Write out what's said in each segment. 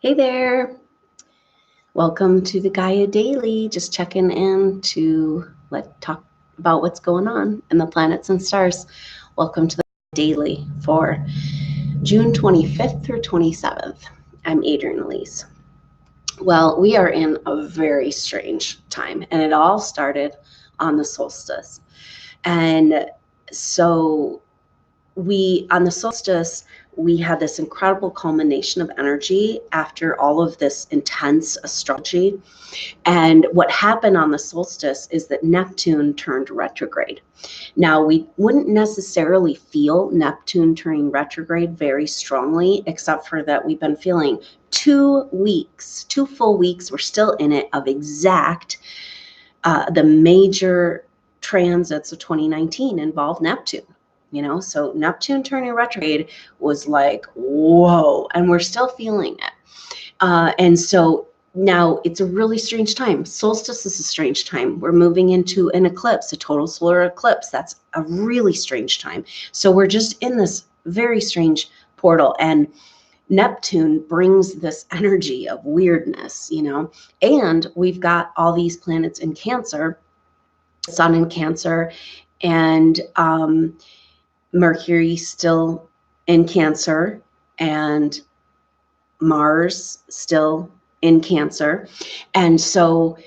Hey there. Welcome to the Gaia Daily. Just checking in to talk about what's going on in the planets and stars. Welcome to the Daily for June 25th through 27th. I'm Adrienne Elise. Well, we are in a very strange time, and it all started on the solstice. And so on the solstice, we had this incredible culmination of energy after all of this intense astrology. And what happened on the solstice is that Neptune turned retrograde. Now, we wouldn't necessarily feel Neptune turning retrograde very strongly, except for that we've been feeling 2 weeks, 2 full weeks, we're still in it, of exact the major transits of 2019 involved Neptune. So Neptune turning retrograde was like, whoa, and we're still feeling it. And so now it's a really strange time. Solstice is a strange time. We're moving into an eclipse, a total solar eclipse. That's a really strange time. So we're just in this very strange portal, and Neptune brings this energy of weirdness, and we've got all these planets in Cancer, Sun in Cancer, and Mercury still in Cancer, and Mars still in Cancer. And so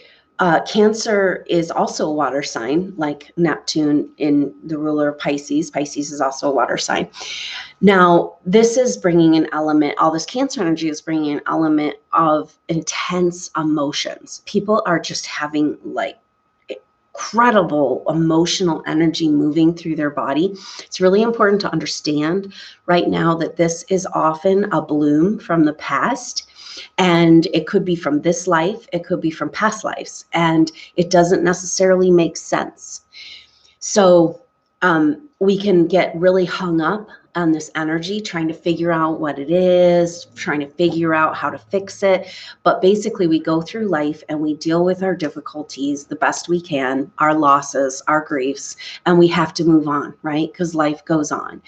Cancer is also a water sign, like Neptune in the ruler of Pisces. Pisces is also a water sign. Now, this is bringing an element, all this Cancer energy is bringing an element of intense emotions. People are just having like incredible emotional energy moving through their body. It's really important to understand right now that this is often a bloom from the past, and it could be from this life, it could be from past lives, and it doesn't necessarily make sense. So we can get really hung up on this energy, trying to figure out what it is, trying to figure out how to fix it. But basically, we go through life and we deal with our difficulties the best we can, our losses, our griefs, and we have to move on, right? Because life goes on.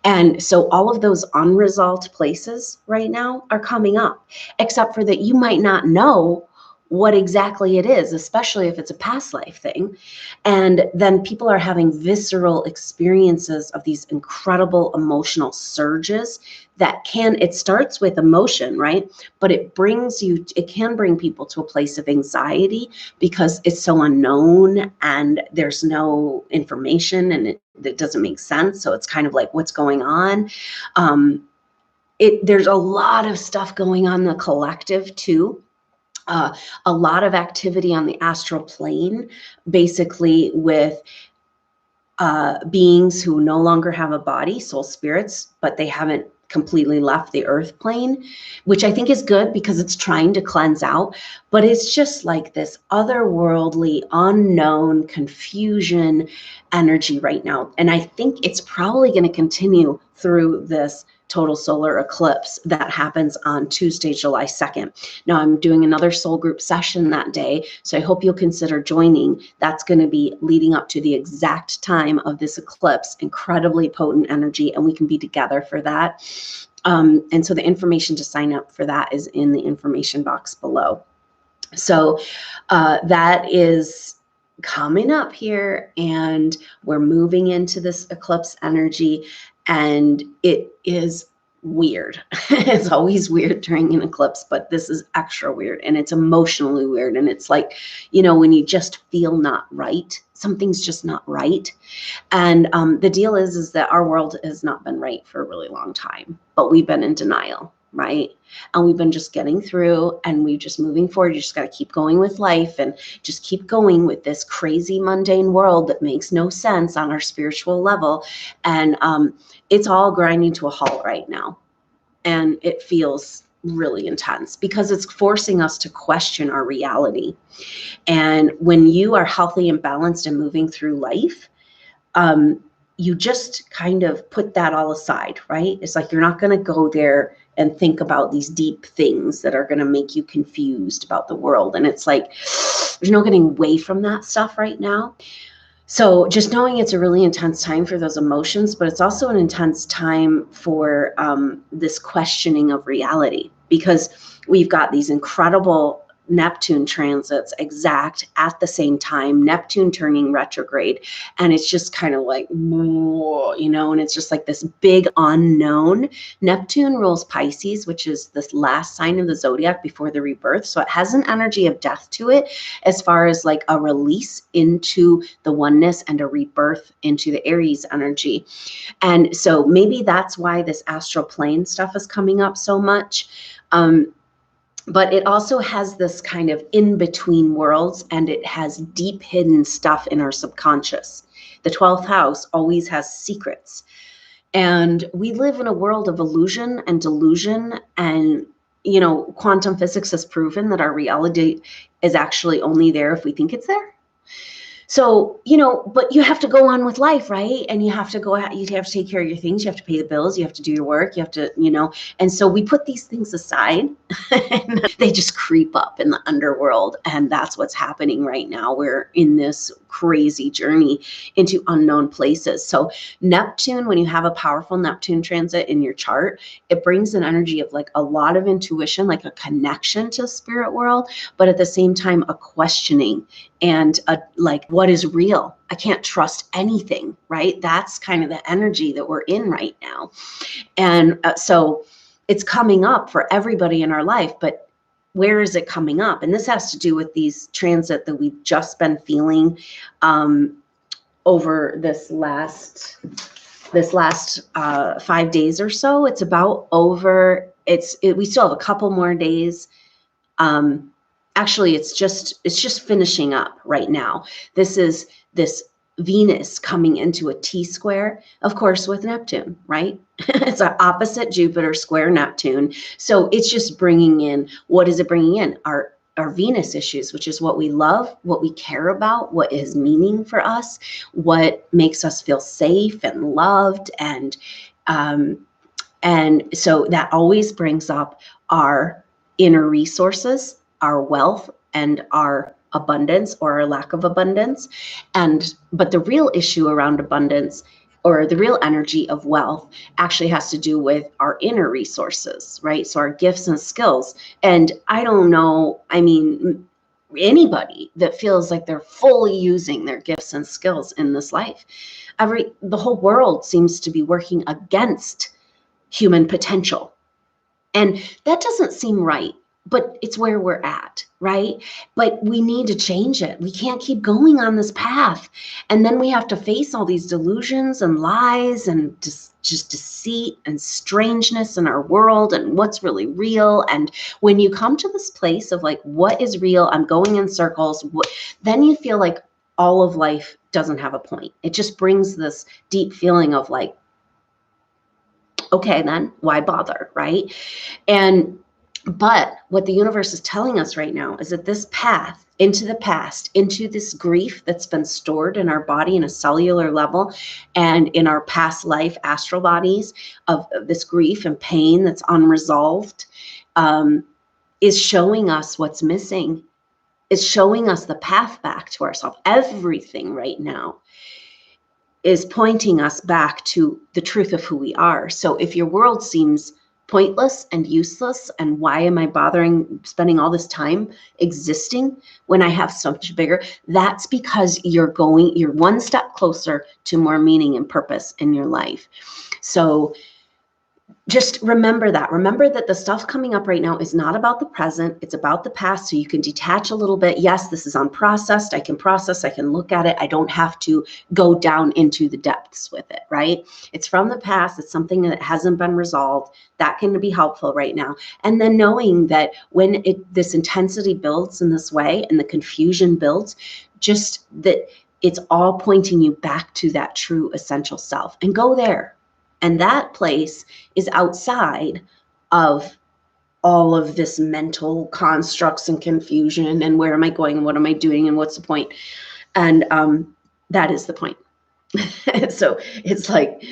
And so all of those unresolved places right now are coming up, except for that you might not know what exactly it is, especially if it's a past life thing. And then people are having visceral experiences of these incredible emotional surges it starts with emotion, right? But it can bring people to a place of anxiety because it's so unknown and there's no information and it doesn't make sense. So it's kind of like, what's going on? There's a lot of stuff going on in the collective too. A lot of activity on the astral plane, basically with beings who no longer have a body, soul spirits, but they haven't completely left the earth plane, which I think is good because it's trying to cleanse out, but it's just like this otherworldly, unknown confusion energy right now. And I think it's probably going to continue through this total solar eclipse that happens on Tuesday, July 2nd. Now, I'm doing another soul group session that day, so I hope you'll consider joining. That's going to be leading up to the exact time of this eclipse, incredibly potent energy, and we can be together for that. And so the information to sign up for that is in the information box below. So that is coming up here, and we're moving into this eclipse energy, and it is weird. It's always weird during an eclipse, but this is extra weird, and it's emotionally weird. And it's like, when you just feel not right, something's just not right. And the deal is that our world has not been right for a really long time, but we've been in denial, right? And we've been just getting through, and we're just moving forward. You just got to keep going with life and just keep going with this crazy mundane world that makes no sense on our spiritual level. And it's all grinding to a halt right now. And it feels really intense because it's forcing us to question our reality. And when you are healthy and balanced and moving through life, you just kind of put that all aside, right? It's like you're not going to go there and think about these deep things that are going to make you confused about the world. And it's like, there's no getting away from that stuff right now. So just knowing it's a really intense time for those emotions, but it's also an intense time for this questioning of reality, because we've got these incredible Neptune transits exact at the same time, Neptune turning retrograde. And it's just kind of like, you know, and it's just like this big unknown. Neptune rules Pisces, which is this last sign of the zodiac before the rebirth. So it has an energy of death to it, as far as like a release into the oneness and a rebirth into the Aries energy. And so maybe that's why this astral plane stuff is coming up so much. But it also has this kind of in-between worlds, and it has deep hidden stuff in our subconscious. The 12th house always has secrets. And we live in a world of illusion and delusion. And, you know, quantum physics has proven that our reality is actually only there if we think it's there. So, you know, but you have to go on with life, right? And you have to go out, you have to take care of your things, you have to pay the bills, you have to do your work, you have to, you know, and so we put these things aside and they just creep up in the underworld. And that's what's happening right now. We're in this crazy journey into unknown places. So Neptune, when you have a powerful Neptune transit in your chart, it brings an energy of like a lot of intuition, like a connection to the spirit world, but at the same time, a questioning and a, like, what is real? I can't trust anything, right? That's kind of the energy that we're in right now. And so it's coming up for everybody in our life, but where is it coming up? And this has to do with these transit that we've just been feeling over this last 5 days or so. It's about over. We still have a couple more days. Actually, it's just finishing up right now. This is this Venus coming into a T-square, of course, with Neptune, right? It's an opposite Jupiter square Neptune. So it's just bringing in, what is it bringing in? Our Venus issues, which is what we love, what we care about, what is meaning for us, what makes us feel safe and loved. And so that always brings up our inner resources, our wealth, and our abundance or our lack of abundance. But the real issue around abundance, or the real energy of wealth, actually has to do with our inner resources, right? So our gifts and skills. And I don't know, I mean, anybody that feels like they're fully using their gifts and skills in this life. The whole world seems to be working against human potential. And that doesn't seem right. But it's where we're at, right? But we need to change it. We can't keep going on this path. And then we have to face all these delusions and lies and just deceit and strangeness in our world and what's really real. And when you come to this place of like, what is real? I'm going in circles. Then you feel like all of life doesn't have a point. It just brings this deep feeling of like, okay, then why bother, right? But what the universe is telling us right now is that this path into the past, into this grief that's been stored in our body in a cellular level and in our past life astral bodies of this grief and pain that's unresolved, is showing us what's missing. It's showing us the path back to ourselves. Everything right now is pointing us back to the truth of who we are. So if your world seems pointless and useless, and why am I bothering spending all this time existing when I have so much bigger? That's because you're one step closer to more meaning and purpose in your life. So just remember that the stuff coming up right now is not about the present, it's about the past. So you can detach a little bit. Yes, this is unprocessed. I can process, I can look at it. I don't have to go down into the depths with it, right? It's from the past. It's something that hasn't been resolved. That can be helpful right now. And then knowing that when this intensity builds in this way and the confusion builds, just that it's all pointing you back to that true essential self, and go there. And that place is outside of all of this mental constructs and confusion and where am I going and what am I doing and what's the point? And that is the point. So it's like,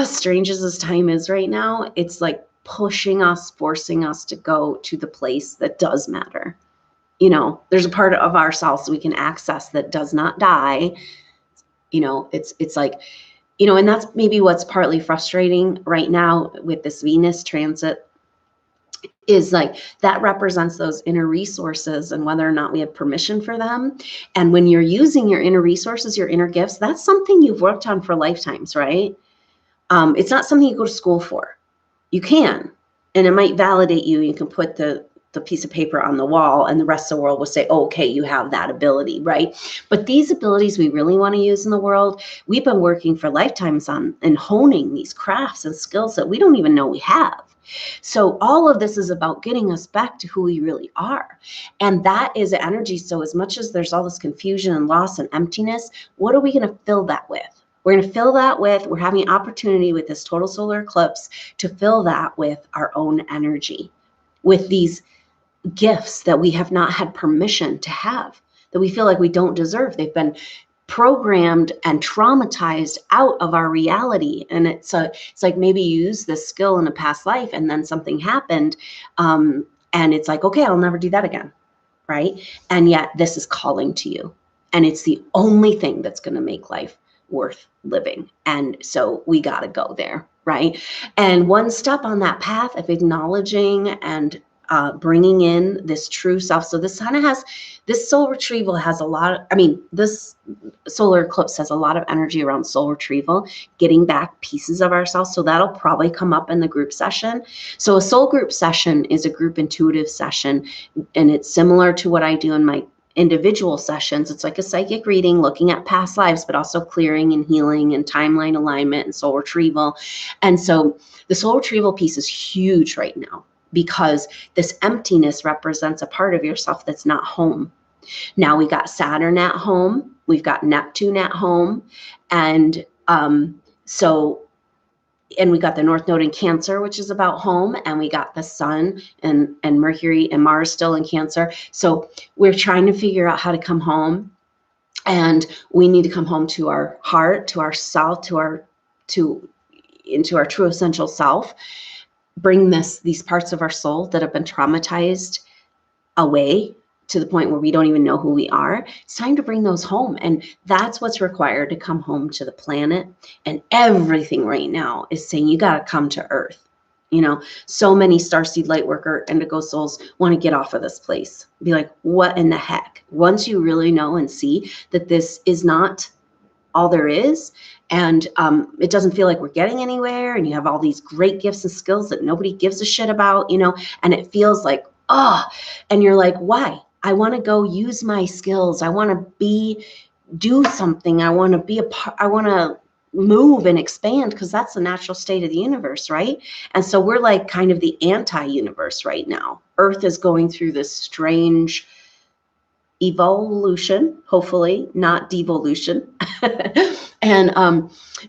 strange as this time is right now, it's like pushing us, forcing us to go to the place that does matter. You know, there's a part of ourselves we can access that does not die. You know, it's like, you know, and that's maybe what's partly frustrating right now with this Venus transit is like that represents those inner resources and whether or not we have permission for them. And when you're using your inner resources, your inner gifts, that's something you've worked on for lifetimes, right? It's not something you go to school for. You can, and it might validate you. You can put the piece of paper on the wall and the rest of the world will say, oh, okay, you have that ability, right? But these abilities we really want to use in the world, we've been working for lifetimes on and honing these crafts and skills that we don't even know we have. So all of this is about getting us back to who we really are. And that is energy. So as much as there's all this confusion and loss and emptiness, what are we going to fill that with? We're going to fill that with, we're having an opportunity with this total solar eclipse to fill that with our own energy, with these gifts that we have not had permission to have, that we feel like we don't deserve. They've been programmed and traumatized out of our reality. And it's like maybe you use this skill in a past life and then something happened. And it's like, okay, I'll never do that again. Right. And yet this is calling to you. And it's the only thing that's going to make life worth living. And so we got to go there. Right. And one step on that path of acknowledging and bringing in this true self. So this kind of has, this soul retrieval has a lot of, this solar eclipse has a lot of energy around soul retrieval, getting back pieces of ourselves. So that'll probably come up in the group session. So a soul group session is a group intuitive session, and it's similar to what I do in my individual sessions. It's like a psychic reading, looking at past lives, but also clearing and healing and timeline alignment and soul retrieval. And so the soul retrieval piece is huge right now, because this emptiness represents a part of yourself that's not home. Now we got Saturn at home, we've got Neptune at home, and we got the North Node in Cancer, which is about home, and we got the Sun and Mercury and Mars still in Cancer. So we're trying to figure out how to come home, and we need to come home to our heart, to our self, into our true essential self. Bring these parts of our soul that have been traumatized away to the point where we don't even know who we are. It's time to bring those home. And that's what's required to come home to the planet. And everything right now is saying, you got to come to Earth. So many starseed lightworker indigo souls want to get off of this place. Be like, what in the heck? Once you really know and see that this is not all there is, and it doesn't feel like we're getting anywhere, and you have all these great gifts and skills that nobody gives a shit about, and it feels like, and you're like, why? I want to go use my skills. I want to do something. I want to be a part. I want to move and expand, because that's the natural state of the universe, right? And so we're like kind of the anti-universe right now. Earth is going through this strange evolution, hopefully not devolution.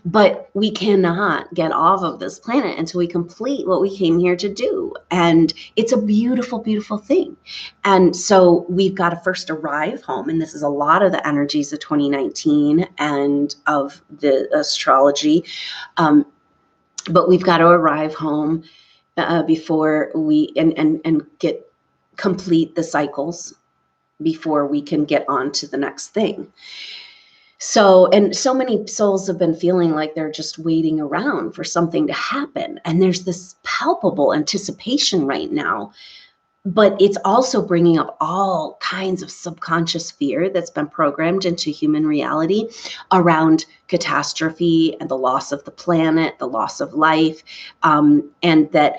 But we cannot get off of this planet until we complete what we came here to do. And it's a beautiful, beautiful thing. And so we've got to first arrive home. And this is a lot of the energies of 2019 and of the astrology. But we've got to arrive home before we and get complete the cycles before we can get on to the next thing. So many souls have been feeling like they're just waiting around for something to happen. And there's this palpable anticipation right now, but it's also bringing up all kinds of subconscious fear that's been programmed into human reality around catastrophe and the loss of the planet, the loss of life, and that,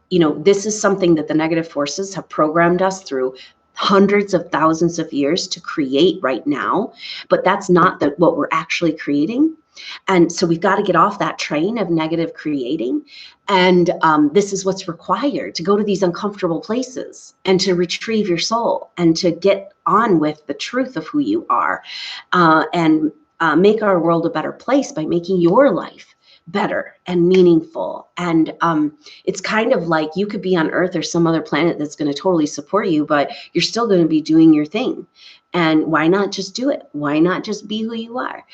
this is something that the negative forces have programmed us through hundreds of thousands of years to create right now, but that's not what we're actually creating. And so we've got to get off that train of negative creating. And this is what's required to go to these uncomfortable places and to retrieve your soul and to get on with the truth of who you are, and make our world a better place by making your life better and meaningful. And it's kind of like you could be on Earth or some other planet that's going to totally support you, but you're still going to be doing your thing. And why not just do it? Why not just be who you are?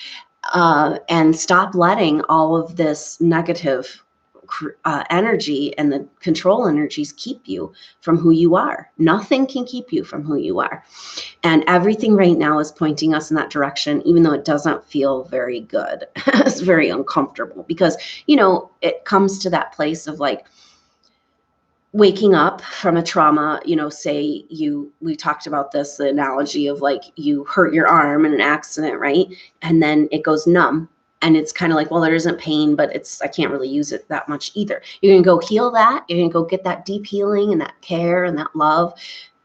And stop letting all of this negative energy and the control energies keep you from who you are. Nothing can keep you from who you are. And everything right now is pointing us in that direction, even though it doesn't feel very good. It's very uncomfortable because, it comes to that place of like, waking up from a trauma, you know, say we talked about this, the analogy of like you hurt your arm in an accident, right? And then it goes numb. And it's kind of like, well, there isn't pain, but I can't really use it that much either. You're going to go heal that. You're going to go get that deep healing and that care and that love.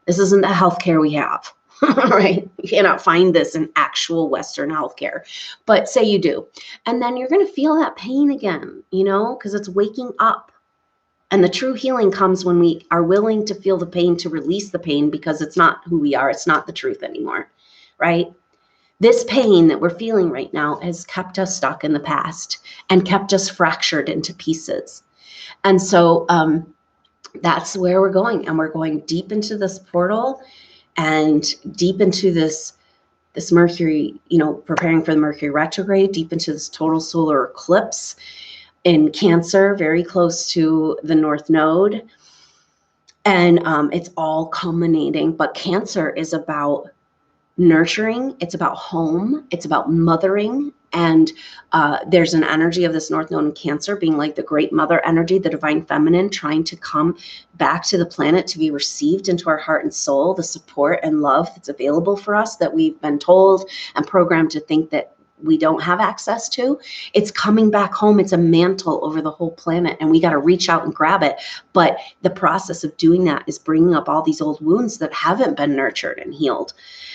This isn't the healthcare we have, right? You cannot find this in actual Western healthcare, but say you do. And then you're going to feel that pain again, you know, because it's waking up. And the true healing comes when we are willing to feel the pain, to release the pain, because it's not who we are. It's not the truth anymore, right? This pain that we're feeling right now has kept us stuck in the past and kept us fractured into pieces. And so that's where we're going. And we're going deep into this portal and deep into this Mercury, you know, preparing for the Mercury retrograde, deep into this total solar eclipse in Cancer, very close to the North Node. And it's all culminating. But Cancer is about nurturing. It's about home. It's about mothering. And there's an energy of this North Node in Cancer being like the great mother energy, the divine feminine, trying to come back to the planet to be received into our heart and soul, the support and love that's available for us that we've been told and programmed to think that we don't have access to. It's coming back home. It's a mantle over the whole planet, and we got to reach out and grab it. But the process of doing that is bringing up all these old wounds that haven't been nurtured and healed.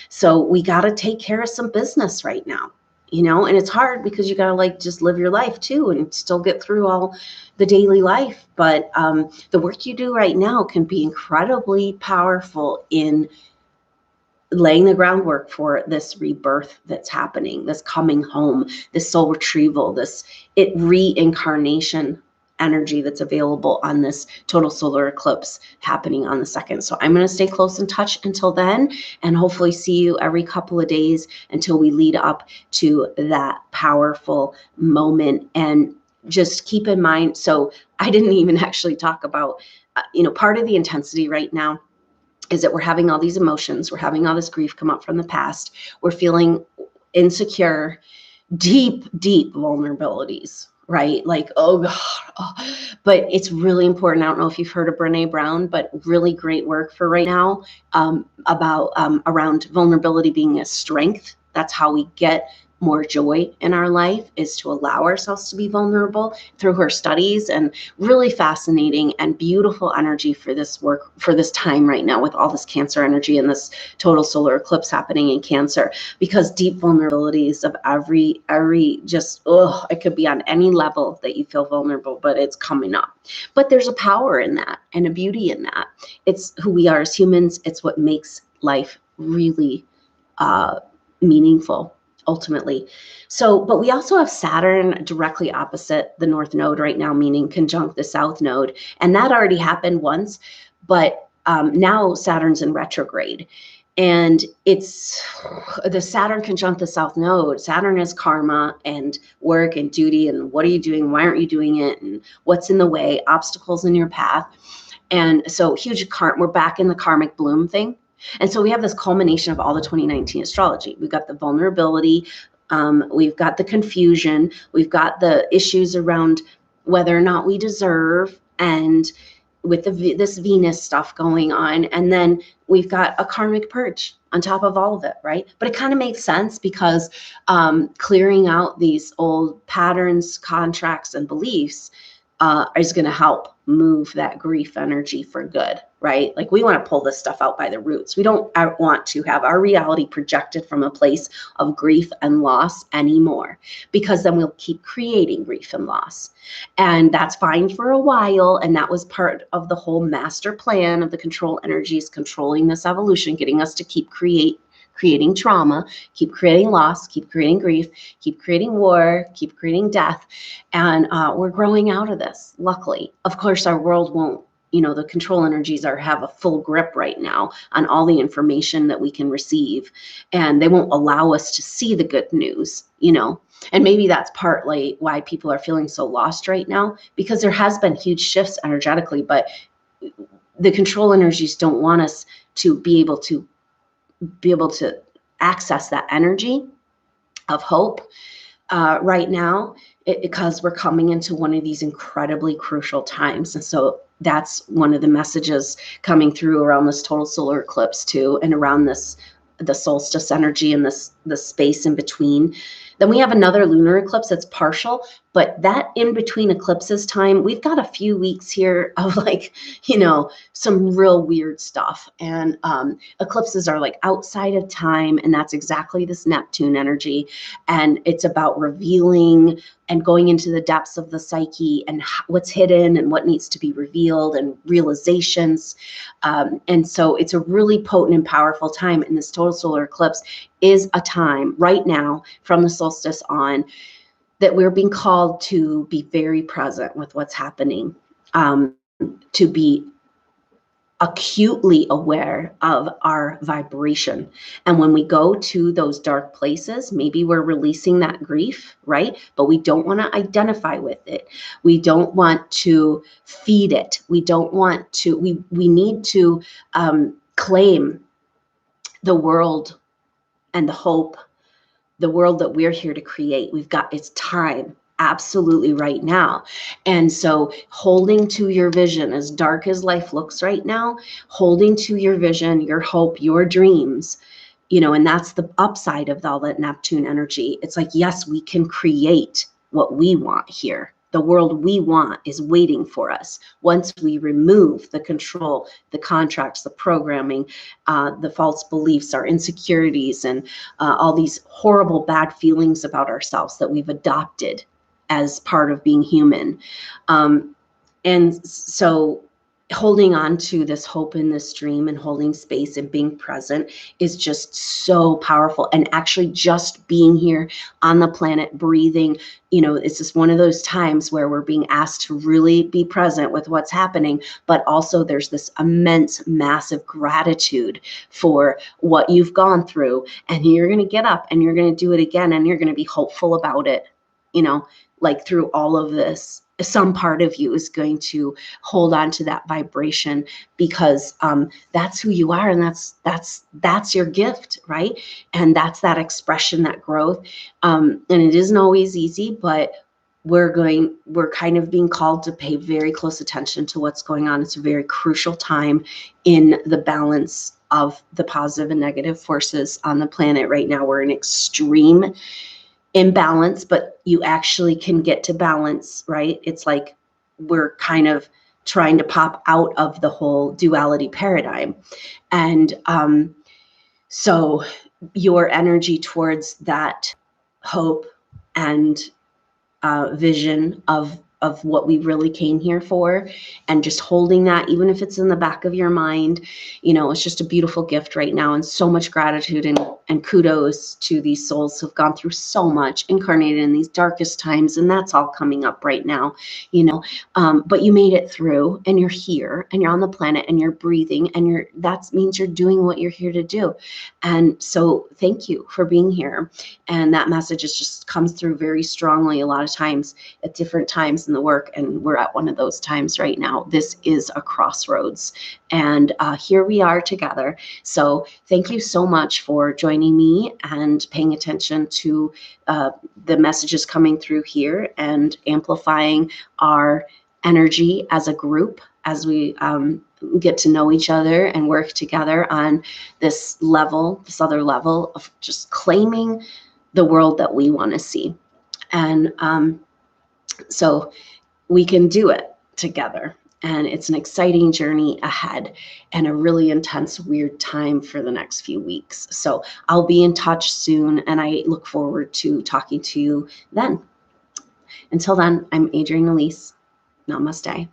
So we got to take care of some business right now, you know, and it's hard because you got to like just live your life too and still get through all the daily life. But the work you do right now can be incredibly powerful in laying the groundwork for this rebirth that's happening, this coming home, this soul retrieval, this reincarnation energy that's available on this total solar eclipse happening on the 2nd. So I'm going to stay close in touch until then, and hopefully see you every couple of days until we lead up to that powerful moment. And just keep in mind, so I didn't even actually talk about, part of the intensity right now is that we're having all these emotions, we're having all this grief come up from the past, we're feeling insecure, deep vulnerabilities, right? Like, oh God. But it's really important. I don't know if you've heard of Brene Brown, but really great work for right now about around vulnerability being a strength. That's how we get more joy in our life, is to allow ourselves to be vulnerable, through her studies. And really fascinating and beautiful energy for this work, for this time right now, with all this Cancer energy and this total solar eclipse happening in Cancer, because deep vulnerabilities of every just, it could be on any level that you feel vulnerable, but it's coming up. But there's a power in that and a beauty in that. It's who we are as humans. It's what makes life really meaningful, ultimately. So, but we also have Saturn directly opposite the North Node right now, meaning conjunct the South Node. And that already happened once, but now Saturn's in retrograde. And it's the Saturn conjunct the South Node. Saturn is karma and work and duty, and what are you doing? Why aren't you doing it? And what's in the way, obstacles in your path. And so we're back in the karmic bloom thing. And so we have this culmination of all the 2019 astrology. We've got the vulnerability, we've got the confusion, we've got the issues around whether or not we deserve, and with this Venus stuff going on. And then we've got a karmic purge on top of all of it, right? But it kind of makes sense because clearing out these old patterns, contracts, and beliefs is going to help move that grief energy for good, right? Like, we want to pull this stuff out by the roots. We don't want to have our reality projected from a place of grief and loss anymore, because then we'll keep creating grief and loss. And that's fine for a while. And that was part of the whole master plan of the control energies, controlling this evolution, getting us to keep creating trauma, keep creating loss, keep creating grief, keep creating war, keep creating death. And we're growing out of this, luckily. Of course, our world won't, the control energies have a full grip right now on all the information that we can receive. And they won't allow us to see the good news, And maybe that's partly why people are feeling so lost right now, because there has been huge shifts energetically, but the control energies don't want us to be able to access that energy of hope right now, because we're coming into one of these incredibly crucial times. And so that's one of the messages coming through around this total solar eclipse too, and around the solstice energy and the space in between. Then we have another lunar eclipse that's partial, but that in between eclipses time, we've got a few weeks here of like, some real weird stuff. And eclipses are like outside of time, and that's exactly this Neptune energy. And it's about revealing and going into the depths of the psyche and what's hidden and what needs to be revealed and realizations. And so it's a really potent and powerful time. And this total solar eclipse is a time right now from the solstice on that we're being called to be very present with what's happening, to be acutely aware of our vibration. And when we go to those dark places, maybe we're releasing that grief, right? But we don't want to identify with it. We don't want to feed it. We don't want to, we need to claim the world and the hope, the world that we're here to create. It's time, absolutely right now. And so holding to your vision, as dark as life looks right now, holding to your vision, your hope, your dreams, and that's the upside of all that Neptune energy. It's like, yes, we can create what we want here. The world we want is waiting for us. Once we remove the control, the contracts, the programming, the false beliefs, our insecurities, and all these horrible, bad feelings about ourselves that we've adopted as part of being human. And so holding on to this hope in this dream and holding space and being present is just so powerful. And actually just being here on the planet, breathing, it's just one of those times where we're being asked to really be present with what's happening, but also there's this immense, massive gratitude for what you've gone through. And you're going to get up and you're going to do it again. And you're going to be hopeful about it, like through all of this. Some part of you is going to hold on to that vibration because that's who you are, and that's your gift, right? And that's that expression, that growth. And it isn't always easy, but we're kind of being called to pay very close attention to what's going on. It's a very crucial time in the balance of the positive and negative forces on the planet right now. We're in extreme imbalance, but you actually can get to balance, right? It's like we're kind of trying to pop out of the whole duality paradigm. And so your energy towards that hope and vision of what we really came here for, and just holding that, even if it's in the back of your mind, it's just a beautiful gift right now. And so much gratitude and kudos to these souls who've gone through so much, incarnated in these darkest times. And that's all coming up right now, but you made it through, and you're here, and you're on the planet, and you're breathing, and that means you're doing what you're here to do. And so thank you for being here. And that message just comes through very strongly a lot of times at different times in the work, and we're at one of those times right now. This is a crossroads, and here we are together. So thank you so much for joining me and paying attention to the messages coming through here and amplifying our energy as a group as we get to know each other and work together on this other level of just claiming the world that we want to see. And so we can do it together. And it's an exciting journey ahead and a really intense, weird time for the next few weeks. So I'll be in touch soon, and I look forward to talking to you then. Until then, I'm Adrienne Elise. Namaste.